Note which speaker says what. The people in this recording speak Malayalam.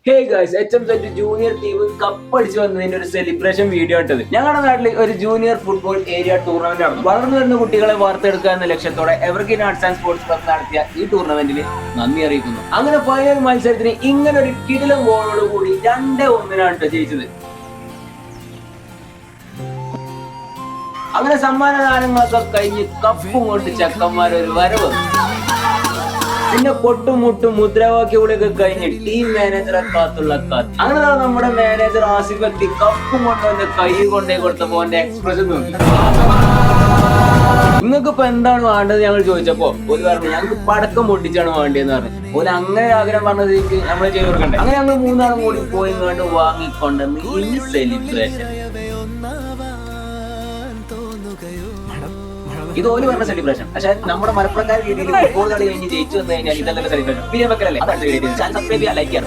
Speaker 1: ഹേ ഗൈസ്, HMZ ജൂനിയർ ടീം കപ്പടിച്ച് വന്നതിന്റെ ഒരു സെലിബ്രേഷൻ വീഡിയോ ഇട്ടത്. ഞങ്ങളുടെ നാട്ടിൽ ഒരു ജൂനിയർ ഫുട്ബോൾ ഏരിയ ടൂർണമെന്റ് നടന്നു. വളർന്നു വരുന്ന കുട്ടികളെ വാർത്തെടുക്കുക എന്ന ലക്ഷ്യത്തോടെ evergreen arts and sports club നടത്തിയ ഈ ടൂർണമെന്റിൽ നന്ദി അറിയിക്കുന്നു. അങ്ങനെ ഫൈനൽ മത്സരത്തിന് ഇങ്ങനെ ഒരു കിടിലം ഗോളോട് കൂടി 2-1 ജയിച്ചത്. അങ്ങനെ സമ്മാനദാനങ്ങളൊക്കെ കഴിഞ്ഞ് കപ്പും കൊണ്ട് ചെക്കന്മാരൊരു വരവ്. പിന്നെ പൊട്ടുമുട്ടും മുദ്രാവാക്യങ്ങളൊക്കെ കഴിഞ്ഞ് ടീം മാനേജറെ കാത്തുള്ള കാത്ത്. അങ്ങനെ നമ്മുടെ മാനേജർ ആസിഫ് എത്തി കപ്പും കൊണ്ടുവന്ന് കൈ കൊണ്ടേ കൊടുത്തപ്പോ എന്റെ എക്സ്പ്രഷൻ നോക്കി. നിങ്ങൾക്ക് ഇപ്പൊ എന്താണ് വേണ്ടത് ഞങ്ങൾ ചോദിച്ചപ്പോ ഒരു പറഞ്ഞു ഞങ്ങൾക്ക് പടക്കം പൊട്ടിച്ചാണ് വേണ്ടിയെന്ന് പറഞ്ഞു. ഓല് അങ്ങനെ ആഗ്രഹം പറഞ്ഞതിലേക്ക് നമ്മൾ ചെയ്ത് കൊടുക്കണ്ടേ. അങ്ങനെ ഞങ്ങൾ 3 ആളും കൂടി പോയി കണ്ട് വാങ്ങിക്കൊണ്ടെന്ന് ഈ സെലിബ്രേഷൻ. ഇത് ഓല് പറഞ്ഞ സെലിബ്രേഷൻ. പക്ഷെ നമ്മുടെ മലപ്പുറക്കാർ രീതിയിൽ ഫുട്ബോൾ കളി കഴിഞ്ഞ് ജയിച്ചു വന്നു കഴിഞ്ഞാൽ ഇതല്ല സെലിബ്രേഷൻ. പിന്നെ വെക്കലല്ലേ. അതാണ് സബ്സ്ക്രൈബ് ചെയ്യാൻ, ലൈക്ക് ചെയ്യാൻ.